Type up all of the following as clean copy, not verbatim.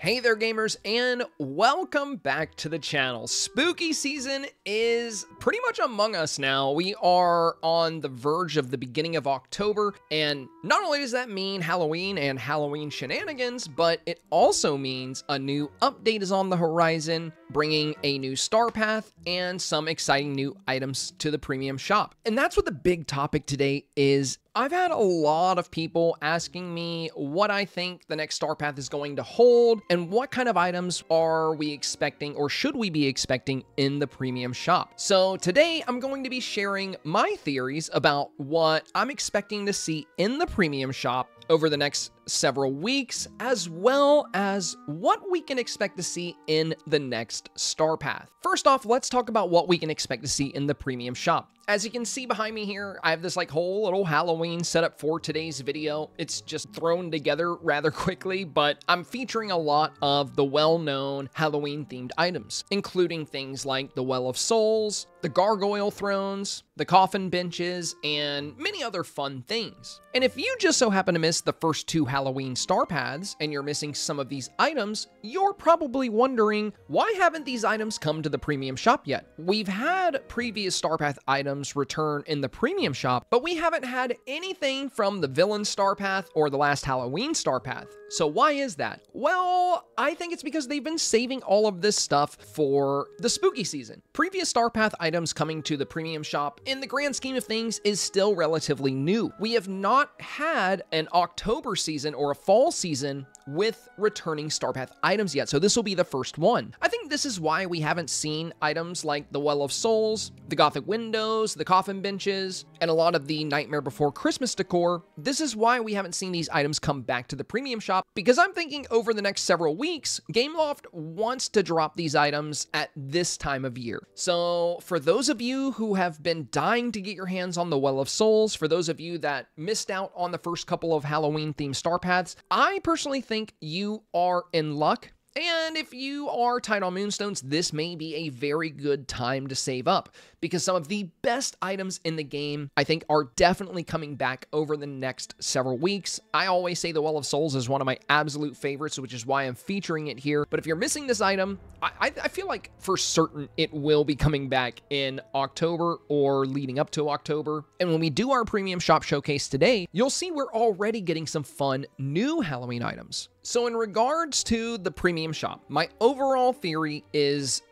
Hey there gamers, and welcome back to the channel. Spooky season is pretty much among us now. We are on the verge of the beginning of October, and not only does that mean Halloween and Halloween shenanigans, but it also means a new update is on the horizon, bringing a new Starpath and some exciting new items to the premium shop. And that's what the big topic today is. I've had a lot of people asking me what I think the next Starpath is going to hold and what kind of items are we expecting or should we be expecting in the premium shop. So today I'm going to be sharing my theories about what I'm expecting to see in the premium shop over the next several weeks, as well as what we can expect to see in the next Starpath. First off, let's talk about what we can expect to see in the premium shop. As you can see behind me here, I have this whole little Halloween setup for today's video. It's just thrown together rather quickly, but I'm featuring a lot of the well-known Halloween themed items, including things like the Well of Souls, the gargoyle thrones, the coffin benches, and many other fun things. And if you just so happen to miss the first two Halloween Starpaths and you're missing some of these items, you're probably wondering, why haven't these items come to the premium shop yet? We've had previous Starpath items return in the premium shop, but we haven't had anything from the villain Starpath or the last Halloween Starpath. So why is that? Well, I think it's because they've been saving all of this stuff for the spooky season. Previous Starpath items coming to the premium shop, in the grand scheme of things, is still relatively new. We have not had an October season or a fall season with returning Starpath items yet, so this will be the first one. I think this is why we haven't seen items like the Well of Souls, the Gothic windows, the coffin benches, and a lot of the Nightmare Before Christmas decor. This is why we haven't seen these items come back to the premium shop, because I'm thinking over the next several weeks, Gameloft wants to drop these items at this time of year. So for those of you who have been dying to get your hands on the Well of Souls, for those of you that missed out on the first couple of Halloween themed Starpaths, I personally think you are in luck. And if you are tight on moonstones, this may be a very good time to save up, because some of the best items in the game, I think, are definitely coming back over the next several weeks. I always say the Well of Souls is one of my absolute favorites, which is why I'm featuring it here. But if you're missing this item, I feel like for certain it will be coming back in October or leading up to October. And when we do our premium shop showcase today, you'll see we're already getting some fun new Halloween items. So in regards to the premium shop, my overall theory is,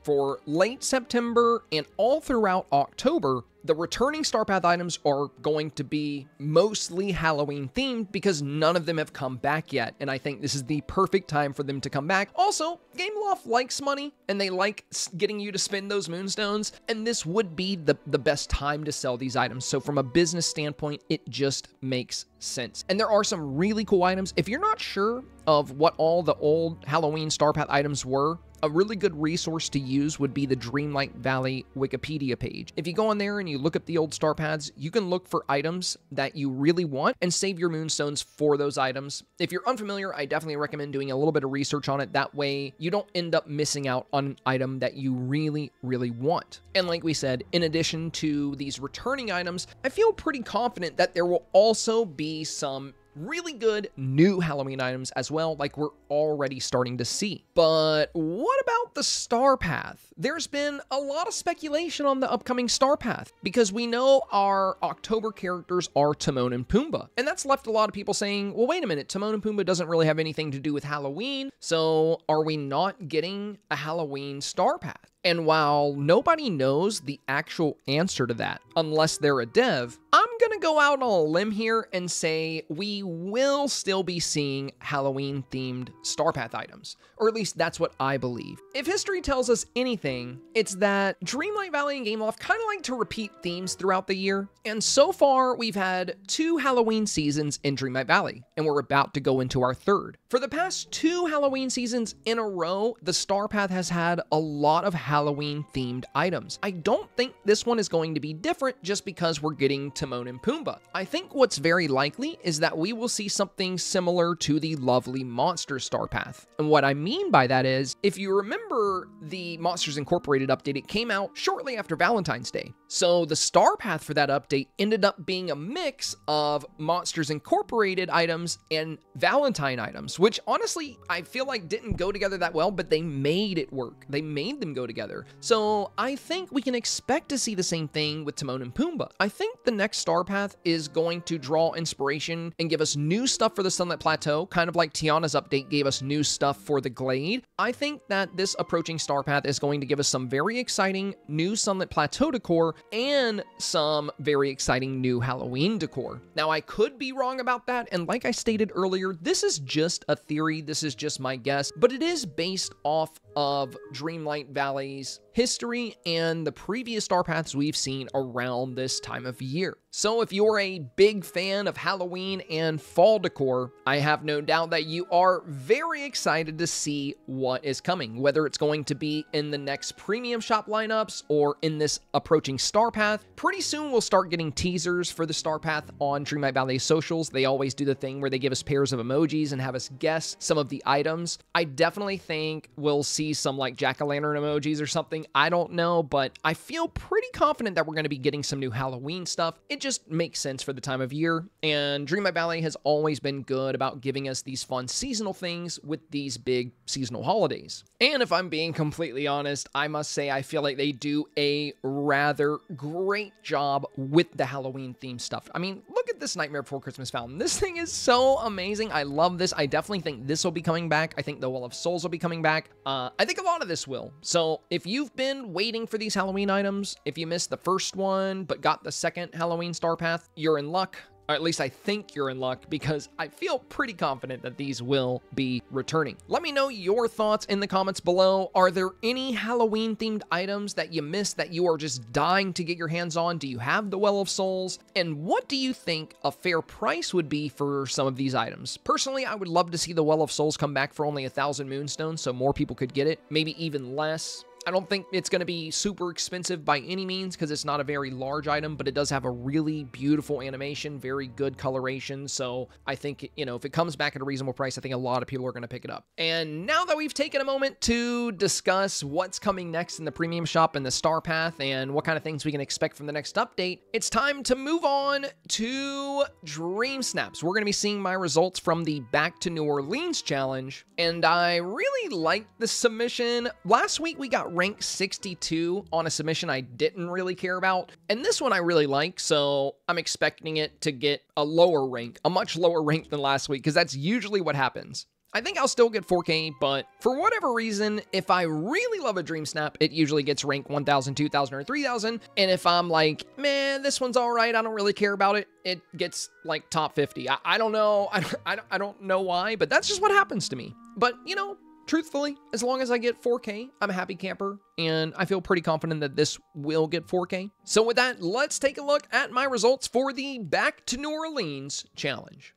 for late September and all throughout October, the returning Starpath items are going to be mostly Halloween themed because none of them have come back yet. And I think this is the perfect time for them to come back. Also, Gameloft likes money and they like getting you to spend those moonstones. And this would be the best time to sell these items. So from a business standpoint, it just makes sense. And there are some really cool items. If you're not sure of what all the old Halloween Starpath items were, a really good resource to use would be the Dreamlight Valley Wikipedia page. If you go on there and you look up the old Starpaths, you can look for items that you really want and save your moonstones for those items. If you're unfamiliar, I definitely recommend doing a little bit of research on it. That way you don't end up missing out on an item that you really, really want. And like we said, in addition to these returning items, I feel pretty confident that there will also be some really good new Halloween items as well, like we're already starting to see. But what about the Starpath? There's been a lot of speculation on the upcoming Starpath because we know our October characters are Timon and Pumbaa, and that's left a lot of people saying, well, wait a minute, Timon and Pumbaa doesn't really have anything to do with Halloween, so are we not getting a Halloween Starpath? And while nobody knows the actual answer to that, unless they're a dev, I'm gonna go out on a limb here and say we will still be seeing Halloween-themed Starpath items, or at least that's what I believe. If history tells us anything, it's that Dreamlight Valley and Gameloft kind of like to repeat themes throughout the year, and so far we've had 2 Halloween seasons in Dreamlight Valley, and we're about to go into our 3rd. For the past 2 Halloween seasons in a row, the Starpath has had a lot of Halloween-themed items. I don't think this one is going to be different just because we're getting Timon and Pumbaa. I think what's very likely is that we will see something similar to the lovely Monsters Starpath. And what I mean by that is, if you remember the Monsters Incorporated update, it came out shortly after Valentine's Day. So the Starpath for that update ended up being a mix of Monsters Incorporated items and Valentine items, which honestly, I feel like didn't go together that well, but they made it work. They made them go together. So I think we can expect to see the same thing with Timon and Pumbaa. I think the next Starpath is going to draw inspiration and give us new stuff for the Sunlit Plateau, kind of like Tiana's update gave us new stuff for the Glade. I think that this approaching Starpath is going to give us some very exciting new Sunlit Plateau decor and some very exciting new Halloween decor. Now, I could be wrong about that, and like I stated earlier, this is just a theory, this is just my guess, but it is based off of Dreamlight Valley's history and the previous Starpaths we've seen around this time of year. So if you're a big fan of Halloween and fall decor, I have no doubt that you are very excited to see what is coming, whether it's going to be in the next premium shop lineups or in this approaching Starpath. Pretty soon we'll start getting teasers for the Starpath on Dreamlight Valley socials. They always do the thing where they give us pairs of emojis and have us guess some of the items. I definitely think we'll see some like jack-o'-lantern emojis or something. I don't know, but I feel pretty confident that we're going to be getting some new Halloween stuff. It just makes sense for the time of year, and Dreamlight Valley has always been good about giving us these fun seasonal things with these big seasonal holidays. And if I'm being completely honest, I must say I feel like they do a rather great job with the Halloween themed stuff. I mean, look at this Nightmare Before Christmas fountain. This thing is so amazing. I love this. I definitely think this will be coming back. I think the Well of Souls will be coming back. I think a lot of this will. So if you've been waiting for these Halloween items, if you missed the first one but got the second Halloween Starpath, you're in luck. Or at least I think you're in luck, because I feel pretty confident that these will be returning. Let me know your thoughts in the comments below. Are there any Halloween themed items that you missed that you are just dying to get your hands on? Do you have the Well of Souls? And what do you think a fair price would be for some of these items? Personally, I would love to see the Well of Souls come back for only 1,000 moonstones so more people could get it, maybe even less. I don't think it's going to be super expensive by any means because it's not a very large item, but it does have a really beautiful animation, very good coloration. So I think, you know, if it comes back at a reasonable price, I think a lot of people are going to pick it up. And now that we've taken a moment to discuss what's coming next in the premium shop and the Starpath and what kind of things we can expect from the next update, it's time to move on to Dreamsnaps. We're going to be seeing my results from the Back to New Orleans challenge, and I really liked the submission. Last week we got rank 62 on a submission I didn't really care about, and this one I really like, so I'm expecting it to get a lower rank, a much lower rank than last week, because that's usually what happens. I think I'll still get 4K, but for whatever reason, if I really love a Dreamsnap, it usually gets rank 1,000, 2,000, or 3,000. And if I'm like, man, this one's all right, I don't really care about it, it gets like top 50. I don't know. I don't know why, but that's just what happens to me. But, you know, truthfully, as long as I get 4K, I'm a happy camper, and I feel pretty confident that this will get 4K. So with that, let's take a look at my results for the Back to New Orleans challenge.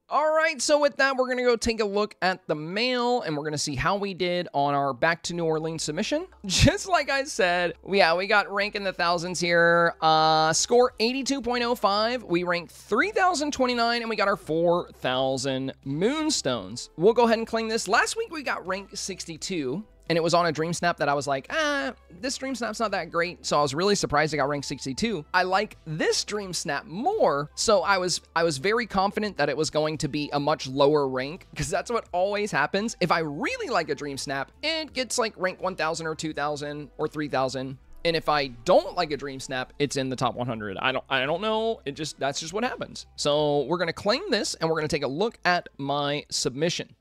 All right, so with that, we're going to go take a look at the mail, and we're going to see how we did on our Back to New Orleans submission. Just like I said, we got rank in the thousands here. Score 82.05. We ranked 3,029, and we got our 4,000 moonstones. We'll go ahead and claim this. Last week, we got rank 62. And it was on a Dreamsnap that I was like, this Dreamsnap's not that great. So I was really surprised I got ranked 62. I like this Dreamsnap more. So I was very confident that it was going to be a much lower rank, because that's what always happens. If I really like a Dreamsnap, it gets like rank 1,000 or 2,000 or 3,000. And if I don't like a Dreamsnap, it's in the top 100. I don't know. That's just what happens. So we're going to claim this, and we're going to take a look at my submission.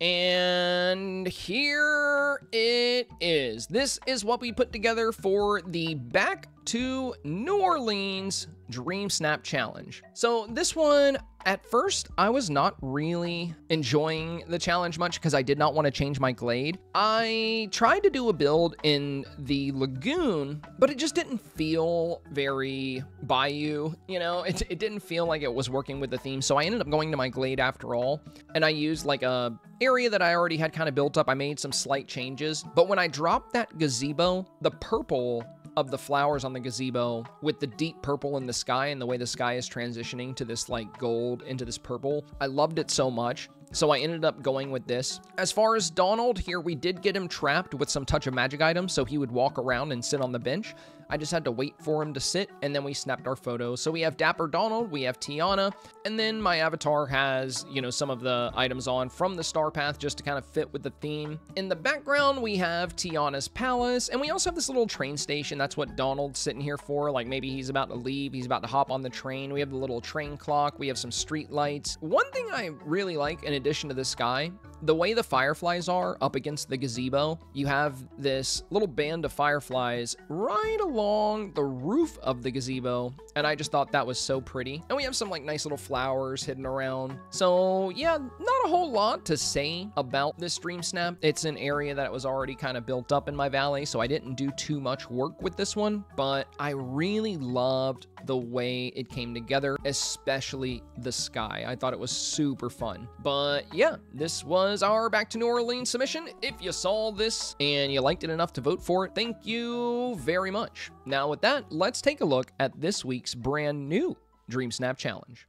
And here it is. This is what we put together for the Back to New Orleans Dreamsnap Challenge. So this one, at first, I was not really enjoying the challenge much because I did not want to change my Glade. I tried to do a build in the Lagoon, but it just didn't feel very Bayou, you know? It didn't feel like it was working with the theme, so I ended up going to my Glade after all, and I used like a area that I already had kind of built up. I made some slight changes, but when I dropped that gazebo, the purple of the flowers on the gazebo with the deep purple in the sky and the way the sky is transitioning to this like gold into this purple. I loved it so much. So I ended up going with this. As far as Donald, here we did get him trapped with some touch of magic items, so he would walk around and sit on the bench. I just had to wait for him to sit, and then we snapped our photos. So we have Dapper Donald, we have Tiana, and then my avatar has, you know, some of the items on from the Starpath just to kind of fit with the theme. In the background, we have Tiana's palace, and we also have this little train station. That's what Donald's sitting here for. Like maybe he's about to leave, he's about to hop on the train. We have the little train clock, we have some street lights. One thing I really like, in addition to the sky, the way the fireflies are up against the gazebo, you have this little band of fireflies right along the roof of the gazebo, and I just thought that was so pretty. And we have some like nice little flowers hidden around. So yeah, not a whole lot to say about this Dreamsnap. It's an area that was already kind of built up in my valley, so I didn't do too much work with this one, but I really loved the way it came together, especially the sky. I thought it was super fun. But yeah, this was our Back to New Orleans submission. If you saw this and you liked it enough to vote for it, thank you very much. Now with that, let's take a look at this week's brand new Dreamsnap Challenge.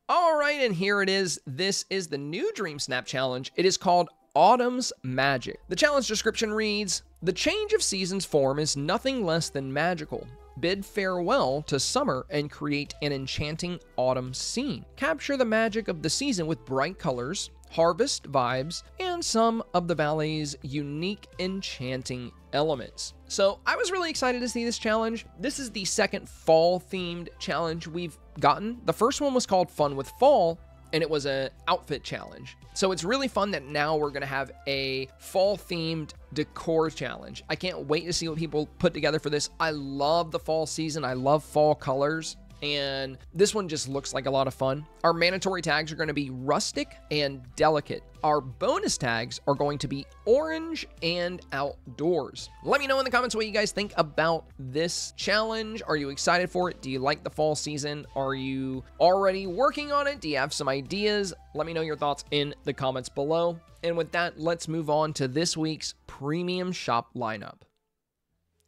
All right, and here it is. This is the new Dreamsnap Challenge. It is called Autumn's Magic. The challenge description reads, "The change of seasons form is nothing less than magical. Bid farewell to summer and create an enchanting autumn scene. Capture the magic of the season with bright colors, harvest vibes, and some of the valley's unique enchanting elements." So I was really excited to see this challenge. This is the second fall-themed challenge we've gotten. The first one was called Fun with Fall, and it was an outfit challenge. So it's really fun that now we're gonna have a fall-themed decor challenge. I can't wait to see what people put together for this. I love the fall season. I love fall colors. And this one just looks like a lot of fun. Our mandatory tags are going to be rustic and delicate. Our bonus tags are going to be orange and outdoors. Let me know in the comments what you guys think about this challenge. Are you excited for it? Do you like the fall season? Are you already working on it? Do you have some ideas? Let me know your thoughts in the comments below. And with that, let's move on to this week's premium shop lineup.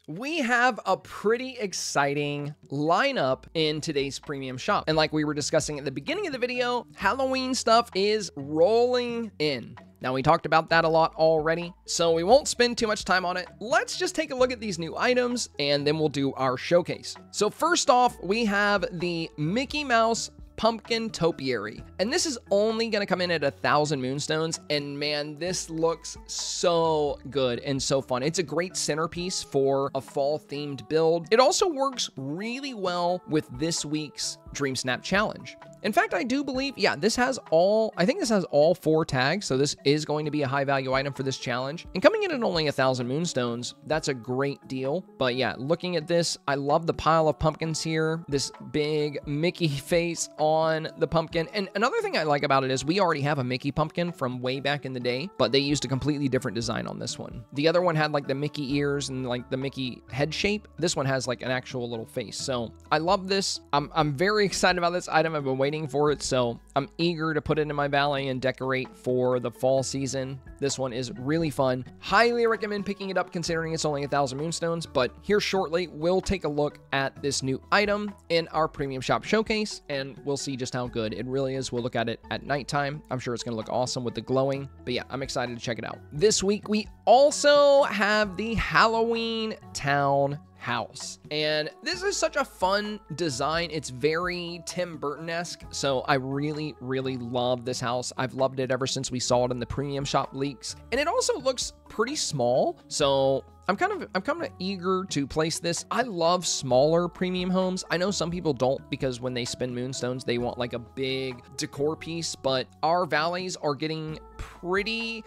We have a pretty exciting lineup in today's premium shop. And like we were discussing at the beginning of the video, Halloween stuff is rolling in. Now, we talked about that a lot already, so we won't spend too much time on it. Let's just take a look at these new items, and then we'll do our showcase. So first off, we have the Mickey Mouse Pumpkin Topiary, and this is only going to come in at 1,000 moonstones, and man, this looks so good and so fun. It's a great centerpiece for a fall themed build. It also works really well with this week's Dreamsnap Challenge. In fact, I do believe, yeah, this has all, I think this has all 4 tags, so this is going to be a high value item for this challenge. And coming in at only 1,000 moonstones, that's a great deal. But yeah, looking at this, I love the pile of pumpkins here, this big Mickey face on the pumpkin. And another thing I like about it is we already have a Mickey pumpkin from way back in the day, but they used a completely different design on this one. The other one had like the Mickey ears and like the Mickey head shape. This one has like an actual little face. So I love this. I'm very excited about this item. I've been waiting for it, so I'm eager to put it in my valley and decorate for the fall season. This one is really fun. Highly recommend picking it up considering it's only 1,000 moonstones, but here shortly, we'll take a look at this new item in our premium shop showcase, and we'll see just how good it really is. We'll look at it at nighttime. I'm sure it's going to look awesome with the glowing, but yeah, I'm excited to check it out. This week, we also have the Halloween Town House, and this is such a fun design. It's very Tim Burton-esque, so I really love this house. I've loved it ever since we saw it in the premium shop leaks, and it also looks pretty small, so I'm kind of eager to place this. I love smaller premium homes. I know some people don't, because when they spend moonstones, they want like a big decor piece, but our valleys are getting pretty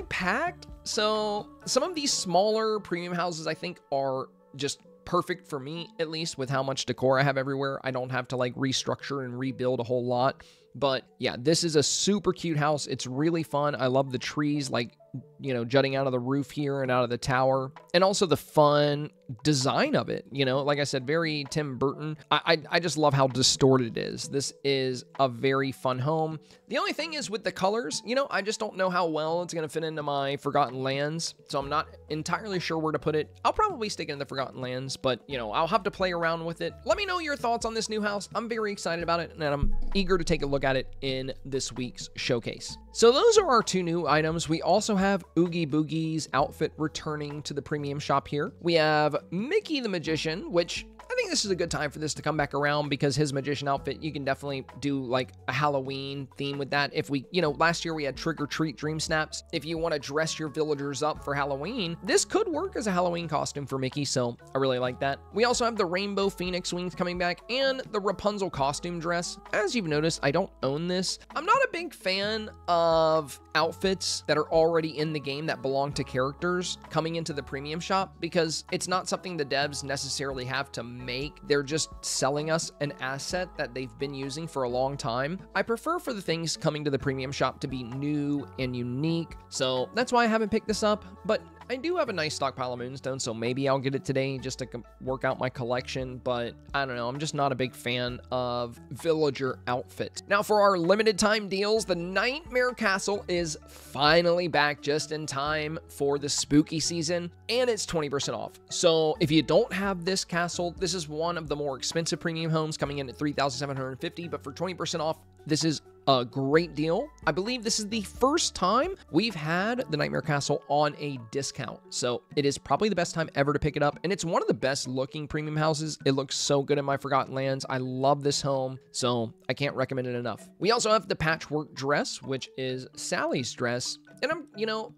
packed, so some of these smaller premium houses I think are just perfect for me, at least with how much decor I have everywhere. I don't have to like restructure and rebuild a whole lot. But yeah, this is a super cute house. It's really fun. I love the trees like you know, jutting out of the roof here and out of the tower. And also the fun design of it, you know, like I said, very Tim Burton. I just love how distorted it is. This is a very fun home. The only thing is with the colors, you know, I just don't know how well it's going to fit into my Forgotten Lands, so I'm not entirely sure where to put it. I'll probably stick it in the Forgotten Lands, but, you know, I'll have to play around with it. Let me know your thoughts on this new house. I'm very excited about it, and I'm eager to take a look at it in this week's showcase. So those are our 2 new items. We also have Oogie Boogie's outfit returning to the premium shop here. We have Mickey the Magician, which I think this is a good time for this to come back around because his magician outfit, you can definitely do like a Halloween theme with that. If we, you know, last year we had Trick or Treat Dreamsnaps. If you want to dress your villagers up for Halloween, this could work as a Halloween costume for Mickey, so I really like that. We also have the Rainbow Phoenix wings coming back and the Rapunzel costume dress. As you've noticed, I don't own this. I'm not a big fan of outfits that are already in the game that belong to characters coming into the premium shop because it's not something the devs necessarily have to make. They're just selling us an asset that they've been using for a long time. I prefer for the things coming to the premium shop to be new and unique, so that's why I haven't picked this up, but I do have a nice stockpile of Moonstone, so maybe I'll get it today just to work out my collection, but I don't know, I'm just not a big fan of villager outfits. Now for our limited time deals, the Nightmare Castle is finally back just in time for the spooky season, and it's 20% off. So if you don't have this castle, this is one of the more expensive premium homes coming in at $3,750, but for 20% off, this is a great deal. I believe this is the first time we've had the Nightmare Castle on a discount. So it is probably the best time ever to pick it up. And it's one of the best looking premium houses. It looks so good in my Forgotten Lands. I love this home, so I can't recommend it enough. We also have the patchwork dress, which is Sally's dress. And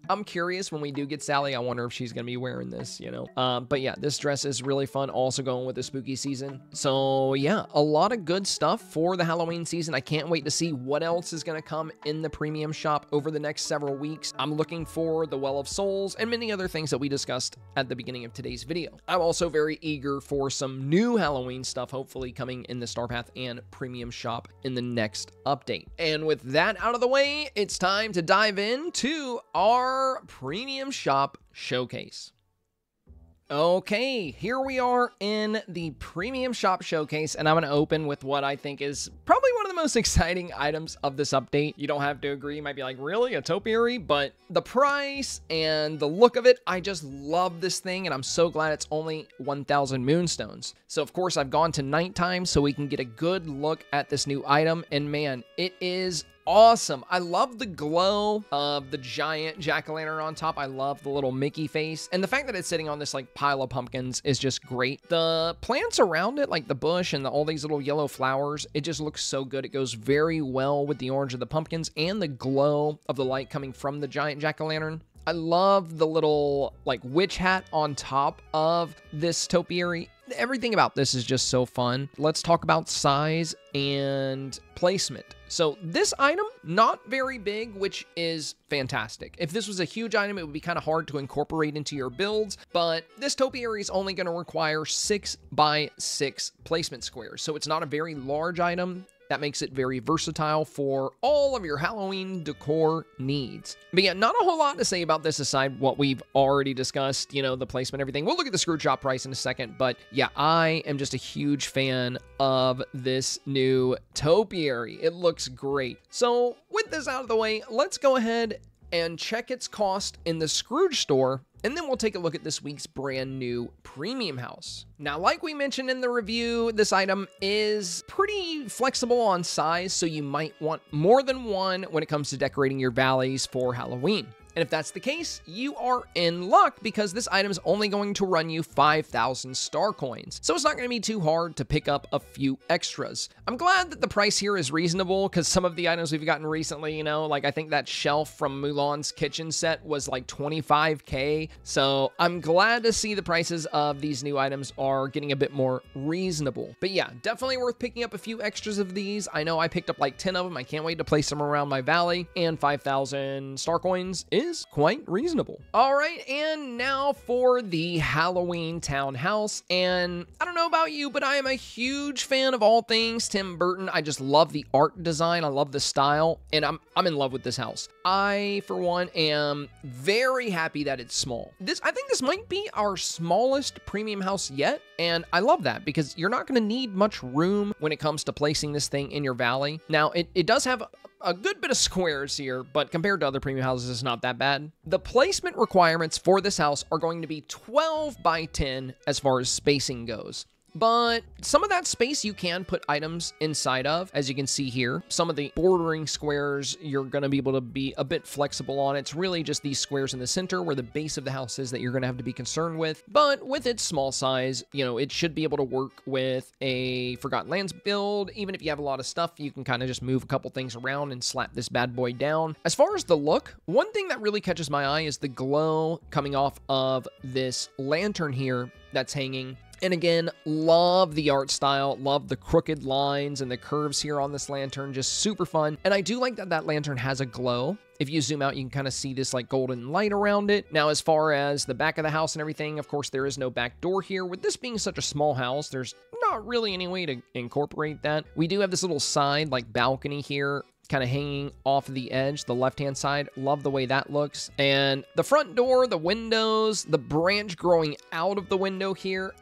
I'm curious when we do get Sally, I wonder if she's going to be wearing this, you know. But yeah, this dress is really fun, also going with the spooky season. So yeah, a lot of good stuff for the Halloween season. I can't wait to see what else is going to come in the premium shop over the next several weeks. I'm looking for the Well of Souls and many other things that we discussed at the beginning of today's video. I'm also very eager for some new Halloween stuff, hopefully coming in the Starpath and premium shop in the next update. And with that out of the way, it's time to dive into our premium shop showcase. Okay, here we are in the premium shop showcase, and I'm going to open with what I think is probably one of the most exciting items of this update. You don't have to agree. You might be like, really? A topiary? But the price and the look of it, I just love this thing, and I'm so glad it's only 1,000 moonstones. So, of course, I've gone to nighttime so we can get a good look at this new item, and man, it is awesome. I love the glow of the giant jack-o'-lantern on top. I love the little Mickey face. And the fact that it's sitting on this like pile of pumpkins is just great. The plants around it, like the bush and all these little yellow flowers, it just looks so good. It goes very well with the orange of the pumpkins and the glow of the light coming from the giant jack-o'-lantern. I love the little like witch hat on top of this topiary. Everything about this is just so fun. Let's talk about size and placement. So this item, not very big, which is fantastic. If this was a huge item, it would be kind of hard to incorporate into your builds, but this topiary is only going to require 6 by 6 placement squares. So it's not a very large item. That makes it very versatile for all of your Halloween decor needs. But yeah, not a whole lot to say about this aside what we've already discussed, you know, the placement, everything. We'll look at the screw shop price in a second, but yeah, I am just a huge fan of this new topiary. It looks great. So with this out of the way, let's go ahead and check its cost in the Scrooge store, and then we'll take a look at this week's brand new premium house. Now, like we mentioned in the review, this item is pretty flexible on size, so you might want more than one when it comes to decorating your valleys for Halloween. And if that's the case, you are in luck because this item is only going to run you 5,000 star coins. So it's not going to be too hard to pick up a few extras. I'm glad that the price here is reasonable because some of the items we've gotten recently, you know, like I think that shelf from Mulan's kitchen set was like 25K. So I'm glad to see the prices of these new items are are getting a bit more reasonable. But yeah, definitely worth picking up a few extras of these. I know I picked up like 10 of them. I can't wait to place them around my valley, and 5,000 star coins is quite reasonable. All right, and now for the Halloween townhouse. And I don't know about you, but I am a huge fan of all things Tim Burton. I just love the art design. I love the style, and I'm in love with this house. I, for one, am very happy that it's small. I think this might be our smallest premium house yet, and I love that because you're not going to need much room when it comes to placing this thing in your valley. Now, it does have a good bit of squares here, but compared to other premium houses, it's not that bad. The placement requirements for this house are going to be 12 by 10 as far as spacing goes. But some of that space you can put items inside of, as you can see here. Some of the bordering squares, you're going to be able to be a bit flexible on. It's really just these squares in the center where the base of the house is that you're going to have to be concerned with. But with its small size, you know, it should be able to work with a Forgotten Lands build. Even if you have a lot of stuff, you can kind of just move a couple things around and slap this bad boy down. As far as the look, one thing that really catches my eye is the glow coming off of this lantern here that's hanging. And again, love the art style, love the crooked lines and the curves here on this lantern, just super fun. And I do like that that lantern has a glow. If you zoom out, you can kind of see this like golden light around it. Now, as far as the back of the house and everything, of course, there is no back door here. With this being such a small house, there's not really any way to incorporate that. We do have this little side like balcony here, kind of hanging off the edge, the left-hand side. Love the way that looks. And the front door, the windows, the branch growing out of the window here.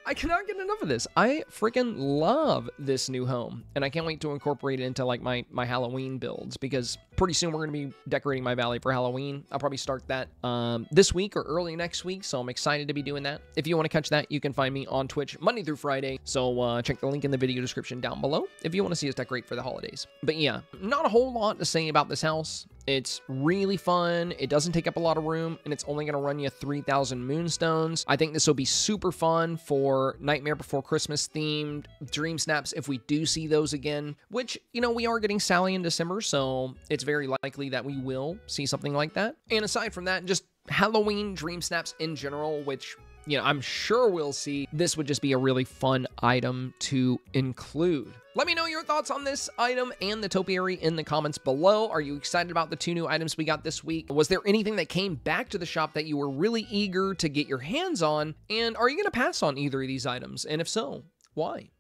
I cannot get enough of this. I freaking love this new home. And I can't wait to incorporate it into like my Halloween builds, because pretty soon we're going to be decorating my valley for Halloween. I'll probably start that this week or early next week, so I'm excited to be doing that. If you want to catch that, you can find me on Twitch Monday through Friday, so check the link in the video description down below if you want to see us decorate for the holidays. But yeah, not a whole lot to say about this house. It's really fun. It doesn't take up a lot of room, and it's only going to run you 3,000 moonstones. I think this will be super fun for Nightmare Before Christmas themed Dreamsnaps if we do see those again, which, you know, we are getting Sally in December, so it's very likely that we will see something like that. And aside from that, just Halloween Dreamsnaps in general, which, you know, I'm sure we'll see. This would just be a really fun item to include. Let me know your thoughts on this item and the topiary in the comments below. Are you excited about the 2 new items we got this week? Was there anything that came back to the shop that you were really eager to get your hands on? And are you going to pass on either of these items? And if so, why?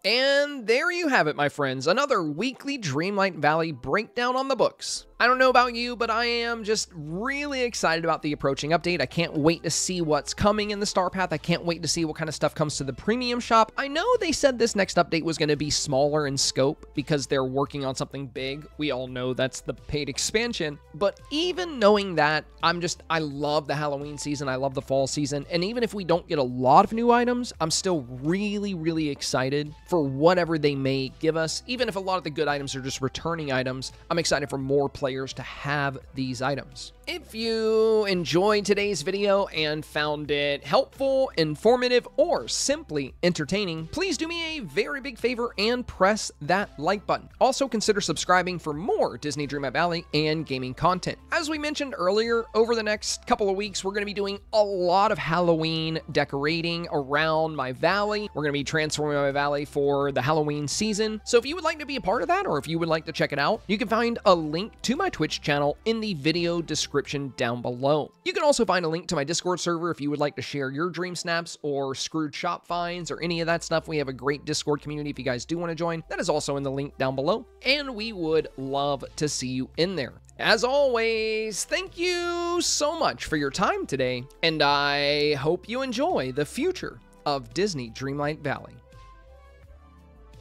And there you have it, my friends. Another weekly Dreamlight Valley breakdown on the books. I don't know about you, but I am just really excited about the approaching update. I can't wait to see what's coming in the Starpath. I can't wait to see what kind of stuff comes to the premium shop. I know they said this next update was going to be smaller in scope because they're working on something big. We all know that's the paid expansion. But even knowing that, I love the Halloween season. I love the fall season. And even if we don't get a lot of new items, I'm still really, really excited for whatever they may give us. Even if a lot of the good items are just returning items, I'm excited for more players to have these items. If you enjoyed today's video and found it helpful, informative, or simply entertaining, please do me a very big favor and press that like button. Also, consider subscribing for more Disney Dreamlight Valley and gaming content. As we mentioned earlier, over the next couple of weeks, we're going to be doing a lot of Halloween decorating around my valley. We're going to be transforming my valley for the Halloween season. So if you would like to be a part of that, or if you would like to check it out, you can find a link to my Twitch channel in the video description down below. You can also find a link to my Discord server if you would like to share your dream snaps or screwed shop finds or any of that stuff. We have a great Discord community if you guys do want to join. That is also in the link down below, and we would love to see you in there. As always, thank you so much for your time today, and I hope you enjoy the future of Disney Dreamlight Valley.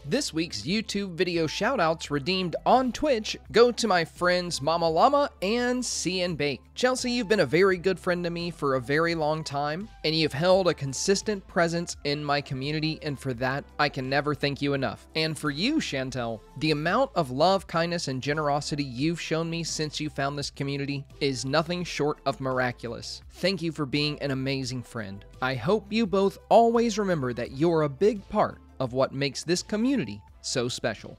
This week's YouTube video shoutouts redeemed on Twitch go to my friends Mama Llama and CN Bake. Chelsea, you've been a very good friend to me for a very long time, and you've held a consistent presence in my community, and for that, I can never thank you enough. And for you, Chantel, the amount of love, kindness, and generosity you've shown me since you found this community is nothing short of miraculous. Thank you for being an amazing friend. I hope you both always remember that you're a big part of what makes this community so special.